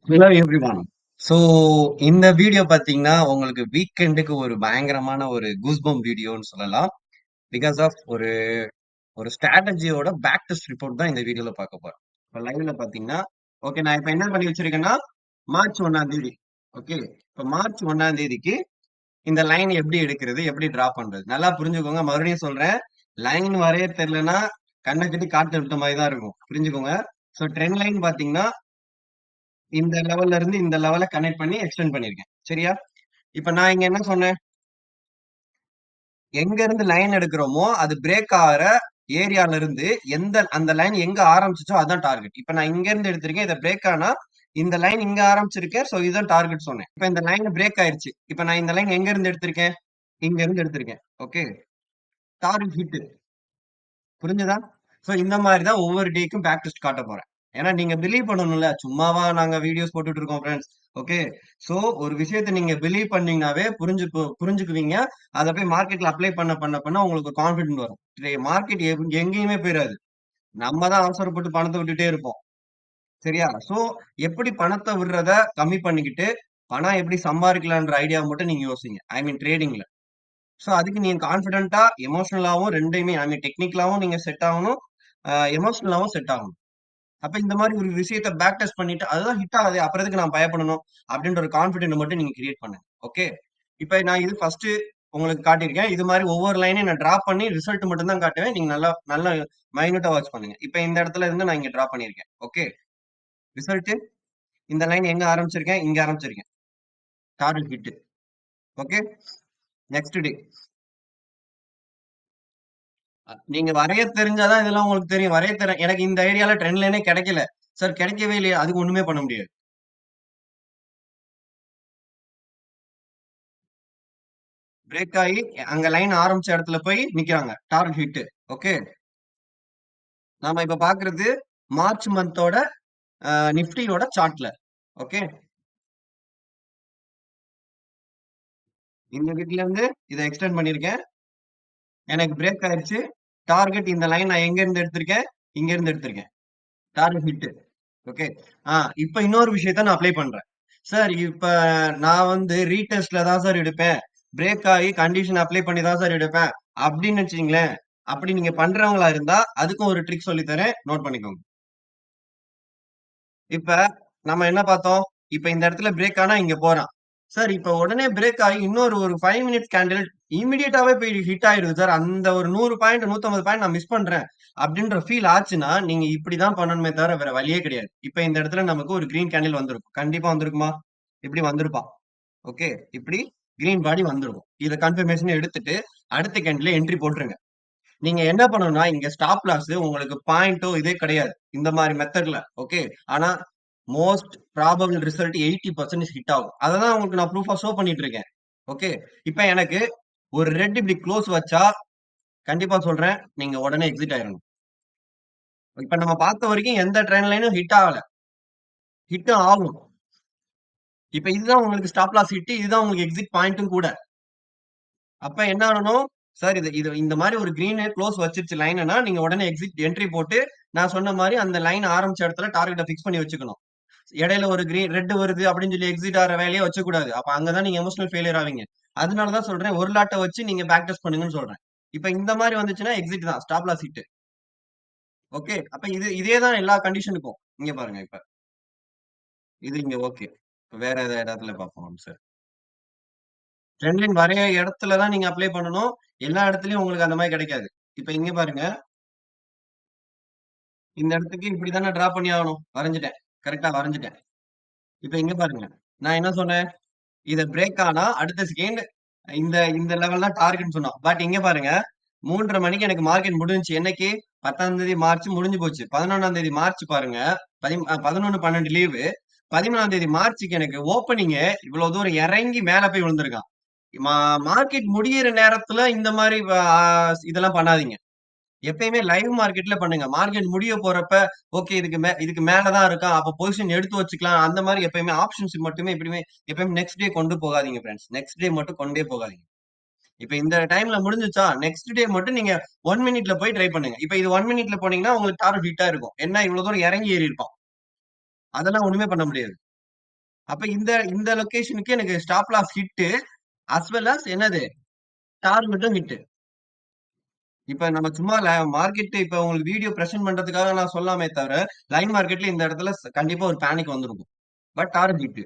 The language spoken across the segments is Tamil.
Hello everyone. ஸோ இந்த வீடியோ பார்த்தீங்கன்னா, உங்களுக்கு வீக்கெண்டுக்கு ஒரு பயங்கரமான ஒரு கூஸ்பம்ப் வீடியோன்னு சொல்லலாம். பிகாஸ் ஆஃப் ஒரு ஒரு ஸ்ட்ராட்டஜியோட பேக் டெஸ்ட் ரிப்போர்ட் தான் இந்த வீடியோல பார்க்க போறோம். இப்ப லைவ்ல பார்த்தீங்கன்னா, ஓகே நான் இப்ப என்ன பண்ணி வச்சிருக்கேன்னா, மார்ச் 1ஆம் தேதி. ஓகே. இப்ப மார்ச் 1ஆம் தேதிக்கு இந்த லைன் எப்படி எடுக்கிறது? எப்படி டிரா பண்றது? நல்லா புரிஞ்சுக்கோங்க. மறுபடியும் சொல்றேன். லைன் வரைய தெரியலன்னா, கண்ண கட்டி காட்டுல விட்ட மாரி தான் இருக்கும். புரிஞ்சுக்கோங்க. ஸோ ட்ரெண்ட் லைன் பார்த்தீங்கன்னா, இந்த லெவல்ல இருந்து இந்த லெவல கனெக்ட் பண்ணி எக்ஸ்டெண்ட் பண்ணியிருக்கேன். சரியா? இப்ப நான் இங்க என்ன சொன்னேன்? எங்க இருந்து லைன் எடுக்கிறோமோ, அது பிரேக் ஆகுற ஏரியால இருந்து அந்த லைன் எங்க ஆரம்பிச்சுச்சோ அதான் டார்கெட். இப்ப நான் இங்க இருந்து எடுத்திருக்கேன். இத பிரேக் ஆனா, இந்த லைன் இங்க ஆரம்பிச்சிருக்கேன். சோ இதுதான் டார்கெட் சொன்னேன். இப்ப இந்த லைன் பிரேக் ஆயிருச்சு. இப்ப நான் இந்த லைன் எங்க இருந்து எடுத்திருக்கேன்? இங்க இருந்து எடுத்திருக்கேன். ஓகே. Target hit. புரிஞ்சுதா? சோ இந்த மாரி தான் ஒவ்வொரு டேக்கும் பேக் டெஸ்ட் காட்ட போறேன். ஏன்னா நீங்க பிலீவ் பண்ணணும்ல. சும்மாவா நாங்க வீடியோஸ் போட்டுட்டு இருக்கோம் ஃபிரெண்ட்ஸ். ஓகே. சோ ஒரு விஷயத்த நீங்க பிலீவ் பண்ணீங்கனாவே புரிஞ்சுக்குவீங்க. அத போய் மார்க்கெட்ல அப்ளை பண்ண உங்களுக்கு கான்ஃபிடன்ட் வரும். மார்க்கெட் எங்கேயுமே போயிராது. நம்ம தான் அவசரப்பட்டு பணத்த விட்டுட்டே இருப்போம். சரியா? சோ எப்படி பணத்த விடுறத கம்மி பண்ணிக்கிட்டு, பணம் எப்படி சம்பாரிக்கலான்ற ஐடியாவ மட்டும் நீங்க யோசிங்க. ஐ மீன் ட்ரேடிங்ல. சோ அதுக்கு நீங்க கான்ஃபிடென்ட்டா, எமோஷனலாவும் 2யுமே ஐ மீன் டெக்னிக்கலாவும் நீங்க செட் ஆகணும். எமோஷனலாவும் செட் ஆகணும். அப்ப இந்த மாரி ஒரு விஷயத்த பேக் டெஸ்ட் பண்ணிட்டு, அதுதான் ஹிட் ஆகுதே அப்புறம் எதுக்கு நான் பயப்படணும்? அப்படின்ற ஒரு கான்ஃபிடென்ட் மட்டும் நீங்க கிரியேட் பண்ணுங்க. ஓகே. இப்ப நான் இது ஃபர்ஸ்ட் உங்களுக்கு காட்டியிருக்கேன். இது மாரி ஒவ்வொரு லைனையும் நான் டிராப் பண்ணி ரிசல்ட் மட்டும் தான் காட்டுவேன். நீங்க நல்லா நல்லா மைன்யூட்டா வாட்ச் பண்ணுங்க. இப்ப இந்த இடத்துல இருந்து நான் இங்க டிராப் பண்ணியிருக்கேன். ஓகே. ரிசல்ட் இந்த லைன் எங்க ஆரம்பிச்சிருக்கேன்? இங்க ஆரம்பிச்சிருக்கேன். Target hit. Okay. Next day. நீங்க வரைய தெரிஞ்சா தான் இதெல்லாம் உங்களுக்கு தெரியும். எனக்கு இந்த ஐடியால ட்ரெண்ட் லைனே கிடைக்கல. சார் கிடைக்கவே இல்லையா? அதுக்கு ஒண்ணுமே பண்ண முடியாது. பிரேக் ஆயி அங்க லைன் ஆரம்பிச்ச இடத்துல போய் நிக்கிறாங்க. Target hit. ஓகே. நாம இப்ப பாக்குறது மார்ச் மந்தோட நிஃப்டியோட சார்ட்ல. ஓகே. இந்த வீக்ல இருந்து இத எக்ஸ்டெண்ட் பண்ணிருக்கேன். எனக்கு பிரேக் ஆயிருச்சு. டார்கெட் இந்த லைன் நான் எங்க இருந்து எடுத்திருக்கேன்? இங்க இருந்து எடுத்திருக்கேன். Target hit. ஓகே. ஆ இப்ப இன்னொரு விஷயத்த நான் அப்ளை பண்றேன். சார் இப்ப நான் வந்து ரீடெஸ்ட்ல தான் சார் எடுப்பேன். பிரேக் ஆகி கண்டிஷன் அப்ளை பண்ணி தான் சார் எடுப்பேன். அப்படின்னு வச்சுக்கங்களேன். அப்படி நீங்க பண்றவங்களா இருந்தா, அதுக்கும் ஒரு ட்ரிக் சொல்லி தரேன். நோட் பண்ணிக்கோங்க. இப்ப நம்ம என்ன பார்த்தோம்? இப்ப இந்த இடத்துல பிரேக் ஆனா இங்க போறான். சார் இப்ப உடனே பிரேக் ஆகி இன்னொரு ஒரு 5 மினிட்ஸ் கேண்டில் இமிடியேட்டாவே போய் ஹிட் ஆயிருது சார். அந்த ஒரு 100 பாயிண்ட் 150 பாயிண்ட் நான் மிஸ் பண்றேன். அப்படின்ற ஃபீல் ஆச்சுன்னா, நீங்க இப்படிதான் பண்ணணுமே தவிர வேற வழியே கிடையாது. இப்ப இந்த இடத்துல நமக்கு ஒரு கிரீன் கேண்டில் வந்திருக்கும். கண்டிப்பா வந்திருக்குமா? இப்படி வந்திருப்பான். ஓகே. இப்படி கிரீன் பாடி வந்திருக்கும். இத கன்ஃபர்மேஷன் எடுத்துட்டு அடுத்த கேண்டில்ல என்ட்ரி போட்டுருங்க. நீங்க என்ன பண்ணணும்னா, இங்க ஸ்டாப் லாஸ் உங்களுக்கு பாயிண்டோ இதே கிடையாது. இந்த மாரி மெத்தட்ல. ஓகே. ஆனா மோஸ்ட் ப்ராபபிள் ரிசல்ட் 80% ஹிட் ஆகும். அததான் உங்களுக்கு நான் ப்ரூஃபா ஷோ பண்ணிட்டு இருக்கேன். ஓகே. இப்ப எனக்கு ஒரு ரெட் இப்படி க்ளோஸ் வச்சா கண்டிப்பா சொல்றேன். நீங்க உடனே எக்ஸிட் ஆயிரணும். இப்ப நம்ம பார்த்த வரைக்கும் எந்த ட்ரெண்ட் லைனும் ஹிட் ஆகல. ஹிட்டும் ஆகும். இப்ப இதுதான் உங்களுக்கு ஸ்டாப் லாஸ் ஹிட். இதுதான் உங்களுக்கு எக்ஸிட் பாயிண்ட்டும் கூட. அப்ப என்ன ஆகணும்? சார் இது இது இந்த மாரி ஒரு கிரீன் க்ளோஸ் வச்சிருச்சு லைன்ன்னா, நீங்க உடனே எக்ஸிட் என்ட்ரி போட்டு, நான் சொன்ன மாரி அந்த லைன் ஆரம்பிச்ச இடத்துல டார்கெட்ட பிக்ஸ் பண்ணி வச்சுக்கணும். இடையில ஒரு ரெட் வருது அப்படின்னு சொல்லி எக்ஸிட் ஆற வேலையே வச்சுக்கூடாது. அப்ப அங்க தான் நீங்க எமோஷனல் ஃபெயிலியர் ஆவீங்க. அதனால தான் சொல்றேன், ஒரு லாட்ட வச்சு நீங்க பேக் டெஸ்ட் பண்ணுங்கன்னு சொல்றேன். இப்ப இந்த மாரி வந்துச்சுன்னா எக்ஸிட் தான். Stop loss hit. ஓகே. அப்ப இதே தான் எல்லா கண்டிஷனுக்கும். இங்க பாருங்க இப்ப. இது இங்க ஓகே. வேற இடத்துல பார்ப்போம் சார். ட்ரெண்ட் லைன் வரைய இடத்துல தான் நீங்க அப்ளை பண்ணணும். எல்லா இடத்துலயும் உங்களுக்கு அந்த மாரி கிடைக்காது. இப்ப இங்க பாருங்க. இந்த இடத்துக்கு இப்படி தானே டிரா பண்ணி ஆகணும். வரைஞ்சுட்டேன். கரெக்ட்டா வரைஞ்சுட்டேன். இப்ப இங்க பாருங்க. நான் என்ன சொன்னேன்? இத பிரேக் ஆனா அடுத்த செகண்ட் இந்த இந்த லெவல் தான் டார்கெட்ன்னு சொன்னோம். பட் இங்க பாருங்க. 3:30 மணிக்கு எனக்கு மார்க்கெட் முடிஞ்சுச்சு. என்னைக்கு? 10ஆம் தேதி மார்ச் முடிஞ்சு போச்சு. 11ஆம் தேதி மார்ச் பாருங்க. 11, 12 லீவு. 13ஆம் தேதி மார்ச்சுக்கு எனக்கு ஓப்பனிங்கே இவ்வளவு தூரம் இறங்கி மேல போய் விழுந்திருக்கான். மா மார்க்கெட் முடியிற நேரத்துல இந்த மாரி இதெல்லாம் பண்ணாதீங்க. எப்பயுமே லைவ் மார்க்கெட்ல பண்ணுங்க. மார்க்கெட் முடிய போறப்ப, ஓகே இதுக்கு மேல தான் இருக்கான். அப்ப பொசிஷன் எடுத்து வச்சுக்கலாம். அந்த மாரி எப்பயுமே ஆப்ஷன்ஸ் மட்டுமே எப்பயுமே நெக்ஸ்ட் டே கொண்டு போகாதீங்க ஃபிரெண்ட்ஸ். நெக்ஸ்ட் டே மட்டும் கொண்டே போகாதீங்க. இப்ப இந்த டைம்ல முடிஞ்சுச்சா, நெக்ஸ்ட் டே மட்டும் நீங்க 1 மினிட்ல போய் ட்ரை பண்ணுங்க. இப்ப இது 1 மினிட்ல போனீங்கன்னா உங்களுக்கு டார்கெட் ஹிட்டா இருக்கும். என்ன இவ்வளவு தூரம் இறங்கி ஏறி இருப்பான். அதெல்லாம் ஒண்ணுமே பண்ண முடியாது. அப்ப இந்த இந்த லொகேஷனுக்கு எனக்கு stop loss hit as well as என்னது டார்கெட்டும் ஹிட். இப்ப நம்ம சும்மா மார்க்கெட் இப்ப உங்களுக்கு வீடியோ பிரசன்ட் பண்றதுக்காக நான் சொல்லாமே தவிர லைவ் மார்க்கெட்ல இந்த இடத்துல கண்டிப்பா ஒரு பேனிக் வந்திருக்கும். But target hit.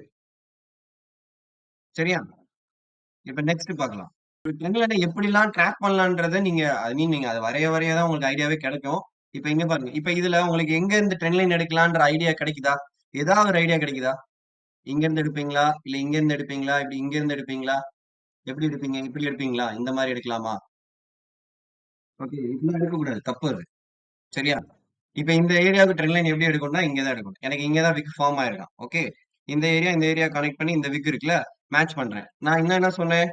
சரியா? இப்ப நெக்ஸ்ட் பார்க்கலாம். ஒரு ட்ரெண்ட் லைன எப்படிலாம் ட்ராக் பண்ணலான்றத நீங்க ஐ மீன் நீங்க அத வரைய வரைய தான் உங்களுக்கு ஐடியாவே கிடைக்கும். இப்ப இங்க பாருங்க. இப்ப இதுல உங்களுக்கு எங்க இருந்து ட்ரெண்ட் லைன் எடுக்கலான்ற ஐடியா கிடைக்குதா? ஏதாவது ஒரு ஐடியா கிடைக்குதா? இங்க இருந்து எடுப்பீங்களா? இல்ல இங்க இருந்து எடுப்பீங்களா? இப்படி இங்க இருந்து எடுப்பீங்களா? எப்படி எடுப்பீங்க? இப்படி எடுப்பீங்களா? இந்த மாரி எடுக்கலாமா? ஓகே. இப்படிலாம் எடுக்கக்கூடாது. தப்பு அது. சரியா? இப்ப இந்த ஏரியாவுக்கு ட்ரெண்ட் லைன் எப்படி எடுக்கணும்னா, இங்க தான் எடுக்கணும். எனக்கு இங்க தான் விக் ஃபார்ம் ஆயிருக்கான். ஓகே. இந்த ஏரியா கனெக்ட் பண்ணி இந்த விக் இருக்குல்ல, மேட்ச் பண்றேன். நான் இன்னும் என்ன சொன்னேன்?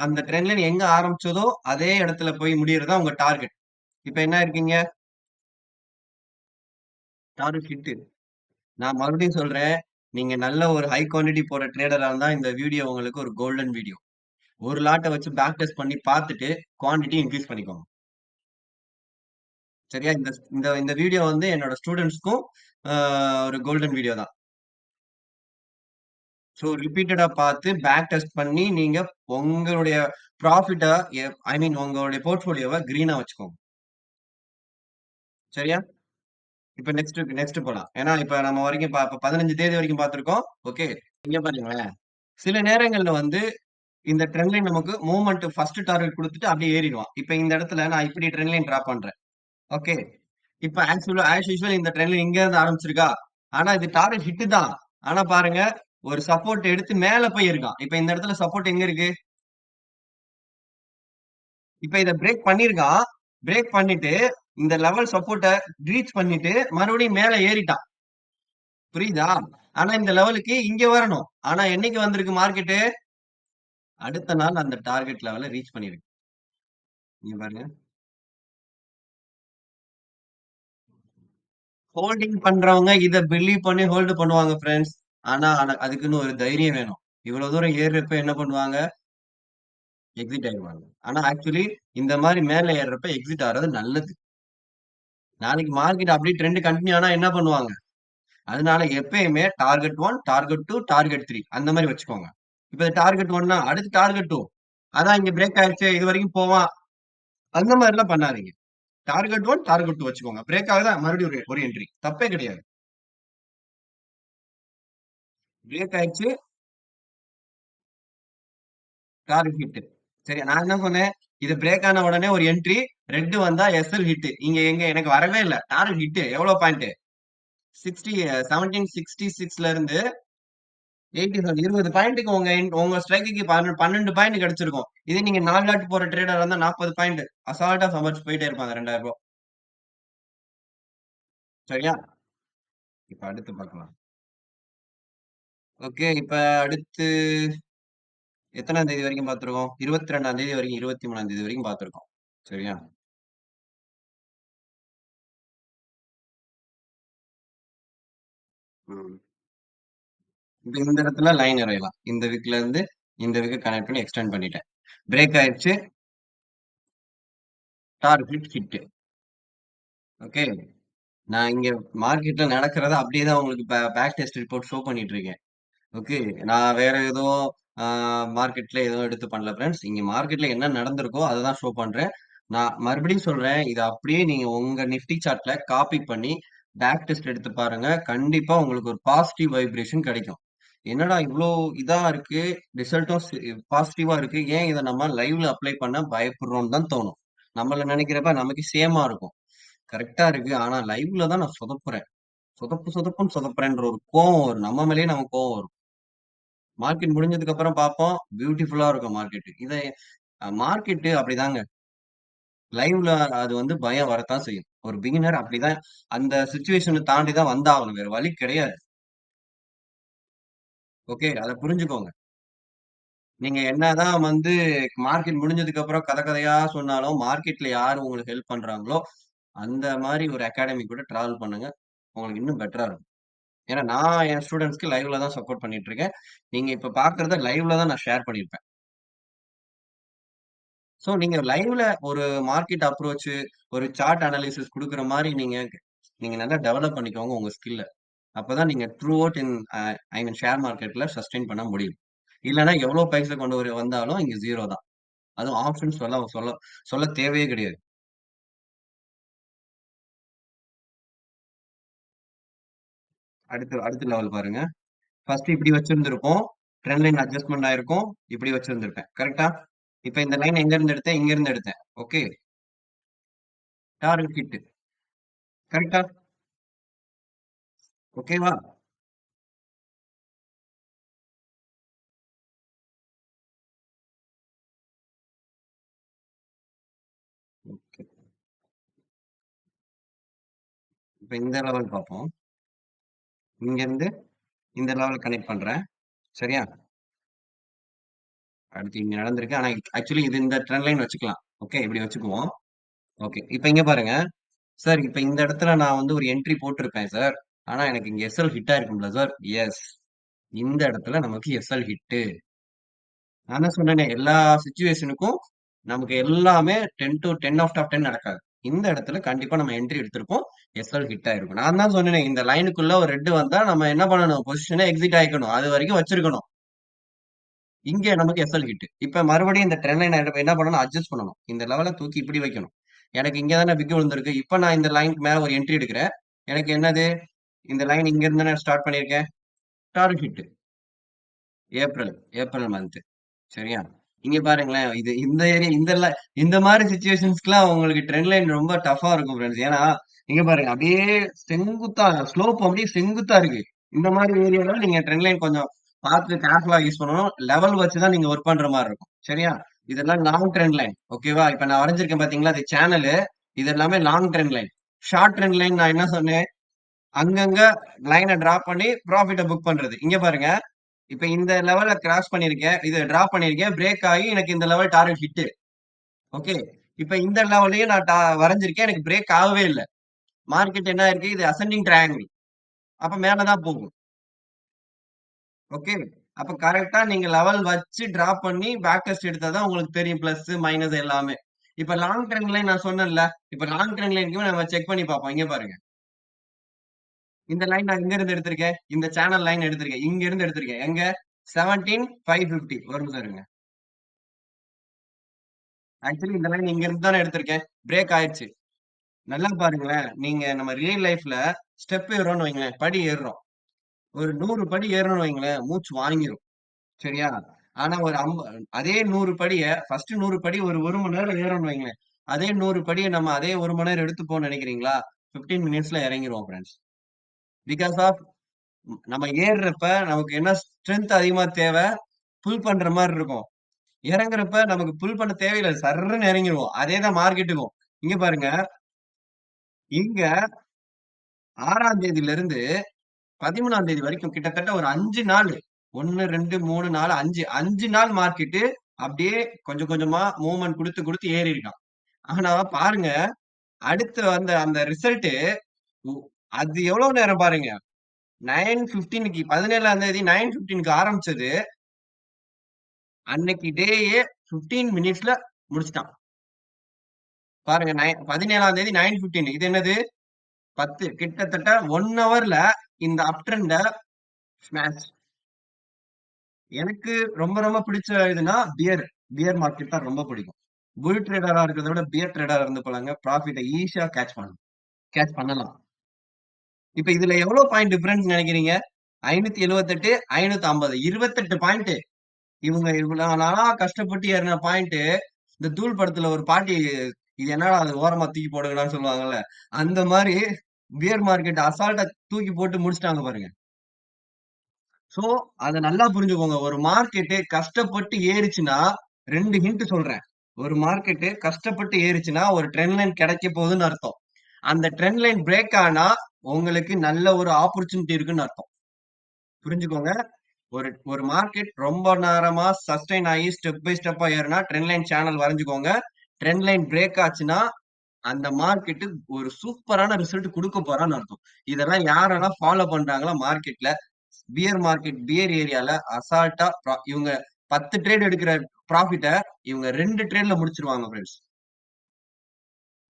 அந்த ட்ரெண்ட் லைன் எங்க ஆரம்பிச்சதோ, அதே இடத்துல போய் முடியறது தான் உங்க டார்கெட். இப்ப என்ன இருக்கீங்க? Target hit. நான் மறுபடியும் சொல்றேன். நீங்க நல்ல ஒரு ஹை குவான்டிட்டி போடுற ட்ரேடரா இருந்தா இந்த வீடியோ உங்களுக்கு ஒரு கோல்டன் வீடியோ. ஒரு லாட்ட வச்சு பேக் டெஸ்ட் பண்ணி பார்த்துட்டு, குவான்டிட்டி இன்கிரீஸ் பண்ணிக்கோங்க. சரியா? இந்த இந்த இந்த வீடியோ வந்து என்னோட ஸ்டூடண்ட்ஸ்க்கும் அ ஒரு கோல்டன் வீடியோ தான். ஸோ ரிப்பீட்டடா பார்த்து பேக் டெஸ்ட் பண்ணி நீங்க உங்களுடைய ப்ராஃபிட்ட ஐ மீன் உங்களுடைய போர்ட்ஃபோலியோவ கிரீனா வச்சுக்கோங்க. சரியா? இப்ப நெக்ஸ்ட் போலாம். ஏன்னா இப்ப நம்ம வரைக்கும் இப்ப 15 தேதி வரைக்கும் பார்த்திருக்கோம். ஓகே. இங்க பாருங்களேன். சில நேரங்கள்ல வந்து இந்த ட்ரெண்ட் லைன் நமக்கு மூவ்மெண்ட் ஃபர்ஸ்ட் டார்கெட் குடுத்துட்டு அப்படியே ஏறிடுவான். இப்ப இந்த இடத்துல நான் இப்படி ட்ரெண்ட் லைன் டிரா பண்றேன். ஓகே. இப்ப ஆஸ் யூசுவல் இந்த ட்ரெண்ட் லைன் இங்க இருந்து ஆரம்பிச்சிருக்கா? ஆனா இது டார்கெட் ஹிட் தான். ஆனா பாருங்க ஒரு சப்போர்ட் எடுத்து மேல போய் இருக்கான். இப்ப இந்த இடத்துல சப்போர்ட் எங்க இருக்கு? இப்ப இத பிரேக் பண்ணியிருக்கான். பிரேக் பண்ணிட்டு இந்த லெவல் சப்போர்ட்ட ரீச் பண்ணிட்டு மறுபடியும் மேல ஏறிட்டான். புரியுதா? ஆனா இந்த லெவலுக்கு இங்க வரணும். ஆனா என்னைக்கு வந்திருக்கு மார்க்கெட்டு? அடுத்த நாள் அந்த டார்கெட் லெவல ரீச் பண்ணிருக்கு. இங்க பாருங்க. ஹோல்டிங் பண்றவங்க இத பிலீவ் பண்ணி ஹோல்டு பண்ணுவாங்க ஃபிரெண்ட்ஸ். ஆனா அதுக்குன்னு ஒரு தைரியம் வேணும். இவ்வளவு தூரம் ஏறுறப்ப என்ன பண்ணுவாங்க? எக்ஸிட் ஆயிடுவாங்க. ஆனா ஆக்சுவலி இந்த மாரி மேல ஏறுறப்ப எக்ஸிட் ஆறது நல்லது. நாளைக்கு மார்க்கெட் அப்படியே ட்ரெண்ட் கன்டின்யூ ஆனா என்ன பண்ணுவாங்க? அதனால எப்பயுமே டார்கெட் 1, டார்கெட் 2, டார்கெட் 3 அந்த மாரி வச்சுக்கோங்க. இப்ப டார்கெட் 1னா அடுத்து டார்கெட் 2. அதான் இங்க பிரேக் ஆயிருச்சே இதுவரைக்கும் போவான். அந்த மாரிலாம் பண்ணாதீங்க. டார்கெட் 1, டார்கெட் 2 வச்சுக்கோங்க. பிரேக் ஆகுதா மறுபடியும் ஒரு என்ட்ரி. தப்பே கிடையாது. பிரேக் ஆயிருச்சு டார்கெட் ஹிட். சரி நான் என்ன சொன்னேன்? இது பிரேக் ஆன உடனே ஒரு என்ட்ரி. ரெட் வந்தா எஸ்எல் ஹிட். இங்க எங்க எனக்கு வரவே இல்ல. Target hit. எவ்வளவு பாயிண்ட்? 60 1766ல இருந்து 87 20 பாயிண்ட்க்கு உங்க ஸ்ட்ரைக்குக்கு 12 பாயிண்ட் கிடைச்சிருக்கும். இதே நீங்க 4 லாட் போற ட்ரேடர் இருந்தா 40 பாயிண்ட் அசால்ட்டா சம்பாரிச்சு போயிட்டே இருப்பாங்க 2000 ரூபாய். சரியா? இப்ப அடுத்து பார்க்கலாம். ஓகே. இப்ப அடுத்து எத்தனாம் தேதி வரைக்கும் பார்த்திருக்கோம்? 22ஆம் தேதி வரைக்கும் 23ஆம் தேதி வரைக்கும் பார்த்திருக்கோம். சரியா? ம். இப்ப இந்த இடத்துல லைன் வரையலாம். இந்த வீக்ல இருந்து இந்த வீக்க கனெக்ட் பண்ணி எக்ஸ்டெண்ட் பண்ணிட்டேன். பிரேக் ஆயிருச்சு. Target hit. ஓகே. நான் இங்க மார்க்கெட்ல நடக்கிறத அப்படியே தான் உங்களுக்கு பேக் டெஸ்ட் ரிப்போர்ட் ஷோ பண்ணிட்டு இருக்கேன். ஓகே. நான் வேற ஏதோ ஆ மார்க்கெட்ல எதுவும் எடுத்து பண்ணல ஃபிரெண்ட்ஸ். இங்க மார்க்கெட்ல என்ன நடந்திருக்கோ அததான் ஷோ பண்றேன். நான் மறுபடியும் சொல்றேன். இத அப்படியே நீங்க உங்க நிஃப்டி சார்ட்ல காப்பி பண்ணி பேக் டெஸ்ட் எடுத்து பாருங்க. கண்டிப்பா உங்களுக்கு ஒரு பாசிட்டிவ் வைப்ரேஷன் கிடைக்கும். என்னடா இவ்ளோ இதா இருக்கு. ரிசல்ட்டும் பாசிட்டிவா இருக்கு. ஏன் இத நம்ம லைவ்ல அப்ளை பண்ண பயப்படுறோம்னு தான் தோணும். நம்மள நினைக்கிறப்ப நமக்கு சேமா இருக்கும். கரெக்ட்டா இருக்கு. ஆனா லைவ்ல தான் நான் சொதப்புறேன். சொதப்புன்னு சொதப்புறேன்ற ஒரு கோவம் வரும். நம்ம மேலயே நமக்கு கோவம் வரும். மார்க்கெட் முடிஞ்சதுக்கு அப்புறம் பார்ப்போம். பியூட்டிஃபுல்லா இருக்கும் மார்க்கெட். மார்க்கெட் அப்படிதாங்க. லைவ்ல அது வந்து பயம் வரத்தான் செய்யும். ஒரு பிகினர் அப்படிதான் அந்த சிச்சுவேஷன தாண்டி தான் வந்தாகணும். வேற வழி கிடையாது. ஓகே. அத புரிஞ்சுக்கோங்க. நீங்க என்னதான் வந்து மார்க்கெட் முடிஞ்சதுக்கு அப்புறம் கதை கதையா சொன்னாலும், மார்க்கெட்ல யாரு உங்களுக்கு ஹெல்ப் பண்றாங்களோ, அந்த மாரி ஒரு அகாடமி கூட டிராவல் பண்ணுங்க. உங்களுக்கு இன்னும் பெட்டரா இருக்கும். ஏன்னா நான் என் ஸ்டூடண்ட்ஸ்க்கு லைவ்ல தான் சப்போர்ட் பண்ணிட்டு இருக்கேன். நீங்க இப்ப பார்க்கிறத லைவ்ல தான் நான் ஷேர் பண்ணியிருப்பேன். சோ நீங்க லைவ்ல ஒரு மார்க்கெட் அப்ரோச், ஒரு சார்ட் அனாலிசிஸ் குடுக்குற மாரி நீங்க நீங்க நல்லா டெவலப் பண்ணிக்கோங்க உங்க ஸ்கில்ல. அப்பதான் நீங்க through out in I mean share மார்க்கெட்ல சஸ்டெயின் பண்ண முடியும். இல்லன்னா எவ்வளவு பைசா கொண்டு வந்தாலும் இங்க 0 தான். அதுவும் ஆப்ஷன்ஸ் சொல்ல சொல்ல சொல்ல தேவையே கிடையாது. அடுத்து அடுத்த லெவல் பாருங்க. ஃபர்ஸ்ட் இப்படி வச்சிருந்திருப்போம். ட்ரெண்ட் லைன் அட்ஜஸ்ட்மென்ட் ஆயிருக்கும். இப்படி வச்சிருந்திருப்பேன். கரெக்ட்டா? இப்ப இந்த லைன் எங்க இருந்து எடுத்தேன்? இங்க இருந்து எடுத்தேன். ஓகே. Target hit. கரெக்ட்டா? ஓகேவா? ஓகே. இப்ப இந்த லெவல் பார்ப்போம். இங்க இருந்து இந்த லெவல் கனெக்ட் பண்றேன். சரியா? அடுத்து இங்க நடந்திருக்கு. ஆனா ஆக்சுவலி இது இந்த ட்ரெண்ட் லைன் வச்சுக்கலாம். ஓகே. இப்படி வச்சுக்குவோம். ஓகே. இப்ப இங்க பாருங்க. சார் இப்ப இந்த இடத்துல நான் வந்து ஒரு என்ட்ரி போட்டிருப்பேன் சார். ஆனா எனக்கு இங்க எஸ்எல் ஹிட் ஆயிருக்கும்ல சார்? எஸ். இந்த இடத்துல நமக்கு எஸ்எல் ஹிட். நான் தான் சொன்னேனே எல்லா சிச்சுவேஷனுக்கும் நமக்கு எல்லாமே 10 டு 10 அவுட் ஆஃப் 10 நடக்காது. இந்த இடத்துல கண்டிப்பா நம்ம என்ட்ரி எடுத்திருப்போம். எஸ்எல் ஹிட் ஆயிருக்கும். நான் தான் சொன்னேனே இந்த லைனுக்குள்ள ஒரு ரெட் வந்தா நம்ம என்ன பண்ணணும்? பொசிஷனை எக்ஸிட் ஆயிக்கணும். அது வரைக்கும் வச்சிருக்கணும். இங்க நமக்கு எஸ்எல் ஹிட். இப்ப மறுபடியும் இந்த ட்ரெண்ட் லைன் என்ன பண்ணணும்? அட்ஜஸ்ட் பண்ணணும். இந்த லெவல தூக்கி இப்படி வைக்கணும். எனக்கு இங்க தானே பிக் விழுந்திருக்கு. இப்ப நான் இந்த லைனுக்கு மேல ஒரு என்ட்ரி எடுக்கிறேன். எனக்கு என்னது? இந்த லைன் இங்க இருந்து தானே ஸ்டார்ட் பண்ணியிருக்கேன். Target hit. April April month. சரியா? இங்க பாருங்களேன். இது இந்த ஏரியா இந்த மாரி சிச்சுவேஷன்ஸ்க்குலாம் உங்களுக்கு ட்ரெண்ட் லைன் ரொம்ப டஃப்பா இருக்கும் ஃபிரெண்ட்ஸ். ஏன்னா, இங்க பாருங்க. அப்படியே செங்குத்தா ஸ்லோப் அப்படியே செங்குத்தா இருக்கு. இந்த மாரி ஏரியால நீங்க ட்ரெண்ட் லைன் கொஞ்சம் பார்த்து கேர்ஃபுல்லா யூஸ் பண்ணணும். லெவல் வச்சு தான் நீங்க ஒர்க் பண்ற மாரி இருக்கும். சரியா? இதெல்லாம் லாங் ட்ரெண்ட் லைன். ஓகேவா? இப்ப நான் வரைஞ்சிருக்கேன் பார்த்தீங்களா? அது சேனலு. இது எல்லாமே long trend line. Short trend line நான் என்ன சொன்னேன்? அங்கங்க லைன டிராப் பண்ணி ப்ராஃபிட்ட புக் பண்றது. இங்க பாருங்க. இப்ப இந்த லெவல கிராஸ் பண்ணியிருக்கேன். இது டிராப் பண்ணியிருக்கேன். பிரேக் ஆகி எனக்கு இந்த லெவல் டார்கெட் ஹிட். ஓகே. இப்ப இந்த லெவல்லயும் நான் வரைஞ்சிருக்கேன். எனக்கு பிரேக் ஆகவே இல்ல. மார்க்கெட் என்ன ஆயிருக்கு? இது அசெண்டிங் ட்ரையாங்கிள். அப்ப மேல தான் போகும். ஓகே. அப்ப கரெக்ட்டா நீங்க லெவல் வச்சு டிராப் பண்ணி பேக் டெஸ்ட் எடுத்தா தான் உங்களுக்கு தெரியும். பிளஸ், மைனஸ் எல்லாமே. இப்ப லாங் ட்ரெண்ட் லைன் நான் சொன்னேன்ல. இப்ப லாங் ட்ரெண்ட் லைன்க்குமே நம்ம செக் பண்ணி பார்ப்போம். இங்க பாருங்க. இந்த லைன் நான் எங்க இருந்து எடுத்திருக்கேன்? இந்த சேனல் லைன் எடுத்திருக்கேன். இங்க இருந்து எடுத்திருக்கேன். எங்க? 17,550. ஒரு நிமிஷம் இருங்க. ஆக்சுவலி இந்த லைன் இங்க இருந்து தானே எடுத்திருக்கேன். பிரேக் ஆயிருச்சு. நல்லா பாருங்களேன். நீங்க நம்ம ரியல் லைஃப்ல ஸ்டெப் ஏறுறோம்னு வைங்களேன். படி ஏறுறோம். ஒரு 100 படி ஏறுறோம்னு வைங்களேன். மூச்சு வாங்கிரும். சரியா? ஆனா ஒரு அதே 100 படிய ஃபர்ஸ்ட் 100 படி ஒரு 1 மணி நேரம் ஏறோம்னு வைங்களேன். அதே 100 படிய நம்ம அதே 1 மணி நேரம் எடுத்துப்போம்னு நெனைக்கிறீங்களா? 15 மினிட்ஸ்ல இறங்கிருவோம் ஃபிரெண்ட்ஸ். பிகாஸ் ஆஃப் நம்ம ஏறுறப்ப நமக்கு என்ன ஸ்ட்ரென்த் அதிகமா தேவ? புல் பண்ற மாரி இருக்கும். இறங்குறப்ப நமக்கு புல் பண்ண தேவையில்ல. சர்ருன்னு இறங்கிருவோம். அதே தான் மார்க்கெட்டுக்கும். இங்க பாருங்க. இங்க 6ஆம் தேதியிலிருந்து 13ஆம் தேதி வரைக்கும் கிட்டத்தட்ட ஒரு 5 நாள் 1, 2, 3, 4, 5 5 நாள் மார்க்கெட்டு அப்படியே கொஞ்சம் கொஞ்சமா மூவ்மெண்ட் குடுத்து குடுத்து ஏறி இருக்கான். ஆனா பாருங்க, அடுத்து வந்த அந்த ரிசல்ட் அது எவ்வளவு நேரம் பாருங்க. 9:15க்கு 17ஆம் தேதி 9:15க்கு ஆரம்பிச்சது. அன்னைக்கு டேயே 15 மினிட்ஸ்ல முடிச்சுட்டான். பாருங்க 17ஆம் தேதி 9:15 இது என்னது? 10 கிட்டத்தட்ட 1 ஹவர்ல இந்த அப் ட்ரெண்ட ஸ்மாஷ். எனக்கு ரொம்ப ரொம்ப பிடிச்ச இதுன்னா பியர் மார்க்கெட் தான் ரொம்ப பிடிக்கும். புல் ட்ரேடரா இருக்கிறத விட பியர் ட்ரேடரா இருந்து போலாங்க. ப்ராஃபிட்ட ஈஸியா கேட்ச் பண்ணலாம். இப்ப இதுல எவ்வளவு பாயிண்ட் டிஃபரன்ஸ் நினைக்கிறீங்க? 578, 550 28 பாயிண்ட். இவங்க இவ்வளவு நாளா கஷ்டப்பட்டு ஏறின பாயிண்ட். இந்த தூள் படத்துல ஒரு பாட்டி இது என்னடா அது ஓரமா தூக்கி போடுங்கடான்னு சொல்லுவாங்கல்ல. அந்த மாதிரி பியர் மார்க்கெட் அசால்ட்டா தூக்கி போட்டு முடிச்சிட்டாங்க பாருங்க. சோ அத நல்லா புரிஞ்சுக்கோங்க. ஒரு மார்க்கெட் கஷ்டப்பட்டு ஏறுச்சுன்னா 2 ஹிண்ட் சொல்றேன். ஒரு மார்க்கெட் கஷ்டப்பட்டு ஏறுச்சுன்னா ஒரு ட்ரெண்ட் லைன் கிடைக்க போகுதுன்னு அர்த்தம். அந்த ட்ரெண்ட் லைன் பிரேக் ஆனா உங்களுக்கு நல்ல ஒரு ஆப்பர்ச்சுனிட்டி இருக்குன்னு அர்த்தம். புரிஞ்சுக்கோங்க. ஒரு ஒரு மார்க்கெட் ரொம்ப நேரமா சஸ்டெயின் ஆகி ஸ்டெப் பை ஸ்டெப்பா ஏறுனா ட்ரெண்ட் லைன் சேனல் வரைஞ்சுக்கோங்க. ட்ரெண்ட் லைன் பிரேக் ஆச்சுன்னா அந்த மார்க்கெட் ஒரு சூப்பரான ரிசல்ட் குடுக்க போறான்னு அர்த்தம். இதெல்லாம் யாரெல்லாம் ஃபாலோ பண்றாங்களோ மார்க்கெட்ல பியர் ஏரியால அசால்ட்டா இவங்க 10 ட்ரேட் எடுக்கிற ப்ராஃபிட்ட இவங்க 2 ட்ரேட்ல முடிச்சிருவாங்க ஃப்ரெண்ட்ஸ்.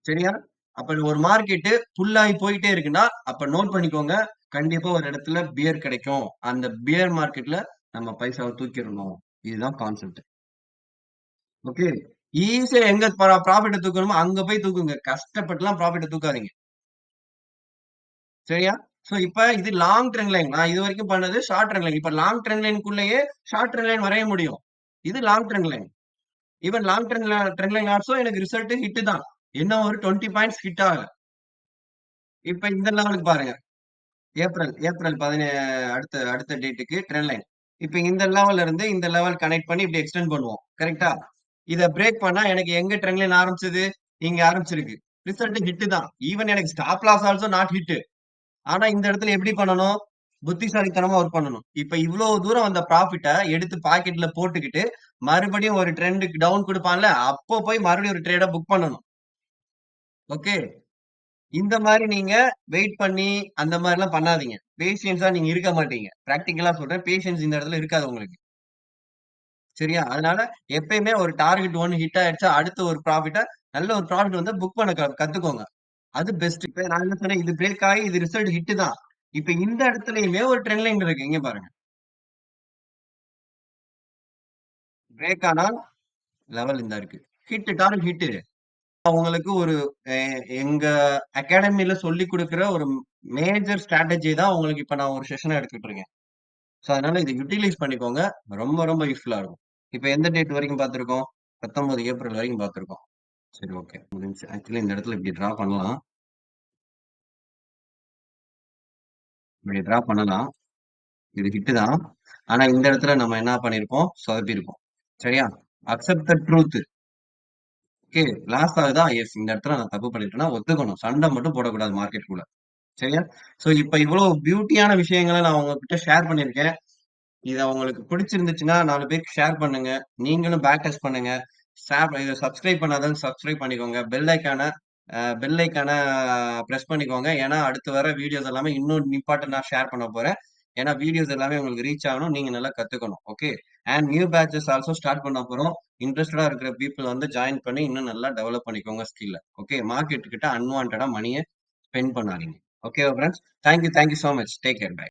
சரியா? அப்ப ஒரு மார்க்கெட் புல் ஆகி போயிட்டே இருக்குன்னா அப்ப நோட் பண்ணிக்கோங்க. கண்டிப்பா ஒரு இடத்துல பியர் கிடைக்கும். அந்த பியர் மார்க்கெட்ல நம்ம பைசாவ தூக்கிரணும். இதுதான் கான்செப்ட். ஓகே. ஈஸியா எங்க ப்ராஃபிட்ட தூக்கணுமோ அங்க போய் தூக்குங்க. கஷ்டப்பட்டுலாம் ப்ராஃபிட்ட தூக்காதீங்க. சரியா? சோ இப்ப இது லாங் ட்ரெண்ட் லைன். நான் இதுவரைக்கும் பண்ணது ஷார்ட் ட்ரெண்ட் லைன். இப்ப லாங் ட்ரெண்ட் லைன்க்குள்ளேயே ஷார்ட் ட்ரெண்ட் லைன் வரைய முடியும். இது long trend line. Even long trend line also எனக்கு ரிசல்ட் ஹிட் தான். என்ன ஒரு 20 பாயிண்ட்ஸ் ஹிட் ஆகல. இப்ப இந்த லெவலுக்கு பாருங்க. ஏப்ரல் 17 அடுத்த அடுத்த டேட்டுக்கு ட்ரெண்ட் லைன். இப்ப இந்த லெவல்ல இருந்து இந்த லெவல் கனெக்ட் பண்ணி இப்படி எக்ஸ்டெண்ட் பண்ணுவோம். கரெக்ட்டா? இத பிரேக் பண்ணா எனக்கு எங்க ட்ரெண்ட் லைன் ஆரம்பிச்சது? இங்க ஆரம்பிச்சிருக்கு. ரிசல்ட் ஹிட் தான். ஈவன் எனக்கு stop loss also not hit. ஆனா இந்த இடத்துல எப்படி பண்ணணும்? புத்திசாலித்தனமா ஒர்க் பண்ணணும். இப்ப இவ்வளவு தூரம் வந்த ப்ராஃபிட்ட எடுத்து பாக்கெட்ல போட்டுக்கிட்டு, மறுபடியும் ஒரு ட்ரெண்டுக்கு டவுன் குடுப்பான்ல, அப்போ போய் மறுபடியும் ஒரு ட்ரேட புக் பண்ணணும். ஓகே. இந்த மாரி நீங்க வெயிட் பண்ணி, அந்த மாரிலாம் பண்ணாதீங்க. பேஷியன்ஸா நீங்க இருக்க மாட்டீங்க. பிராக்டிகலா சொல்றேன். பேஷியன்ஸ் இந்த இடத்துல இருக்காது உங்களுக்கு. சரியா? அதனால எப்பயுமே ஒரு டார்கெட் 1 ஹிட் ஆயிடுச்சா, அடுத்த ஒரு ப்ராஃபிட்ட நல்ல ஒரு ப்ராஃபிட் வந்தா புக் பண்ண கத்துக்கோங்க. அது பெஸ்ட். இப்ப நான் என்ன சொன்னேன், இது பிரேக் ஆயி இது ரிசல்ட் ஹிட் தான். இப்ப இந்த இடத்துலயுமே ஒரு ட்ரெண்ட் லைன் இருக்கு. இங்க பாருங்க. பிரேக் ஆனா லெவல் இந்தா இருக்கு. Hit target hit. உங்களுக்கு ஒரு எ எங்க அகாடமில சொல்லிக் குடுக்கிற ஒரு மேஜர் ஸ்ட்ராட்டஜி தான் உங்களுக்கு இப்ப நான் ஒரு செஷனா எடுத்துட்டு இருக்கேன். சோ அதனால இத யுட்டிலைஸ் பண்ணிக்கோங்க. ரொம்ப ரொம்ப யூஸ்ஃபுல்லா இருக்கும். இப்ப எந்த டேட் வரைக்கும் பார்த்திருக்கோம்? 19 ஏப்ரல் வரைக்கும் பார்த்திருக்கோம். சரி ஓகே. முடிஞ்சுச்சு. ஆக்சுவலி இந்த இடத்துல இப்படி டிரா பண்ணலாம். இப்படி டிரா பண்ணலாம். இது ஹிட் தான். ஆனா இந்த இடத்துல நம்ம என்ன பண்ணியிருப்போம்? சொதப்பியிருப்போம். சரியா? Accept the truth. Okay. Loss ஆகுதா? எஸ். இந்த இடத்துல நான் தப்பு பண்ணிட்டேன்னா ஒத்துக்கணும். சண்டை மட்டும் போடக்கூடாது மார்க்கெட்குள்ள. சரியா? சோ இப்ப இவ்வளவு பியூட்டியான விஷயங்கள நான் உங்ககிட்ட ஷேர் பண்ணியிருக்கேன். இது உங்களுக்கு பிடிச்சிருந்துச்சுன்னா 4 பேருக்கு ஷேர் பண்ணுங்க. நீங்களும் பேக் டெஸ்ட் பண்ணுங்க. இத சப்ஸ்கிரைப் பண்ணாதவங்க சப்ஸ்கிரைப் பண்ணிக்கோங்க. பெல் ஐகான பிரஸ் பண்ணிக்கோங்க. ஏன்னா அடுத்து வர வீடியோஸ் எல்லாமே இன்னும் இம்பார்ட்டன்ட்டா ஷேர் பண்ண போறேன். ஏன்னா வீடியோஸ் எல்லாமே உங்களுக்கு ரீச் ஆகணும். நீங்க நல்லா கத்துக்கணும். Okay. And new patches also start பண்ண போறோம். இன்ட்ரஸ்டடா இருக்கிற பீப்பிள் வந்து ஜாயின் பண்ணி இன்னும் நல்லா டெவலப் பண்ணிக்கோங்க ஸ்கில்ல. ஓகே. மார்க்கெட் கிட்ட அன்வான்டடா மணிய ஸ்பெண்ட் பண்ணாதீங்க. ஓகேவா friends? Thank you so much. Take care. By.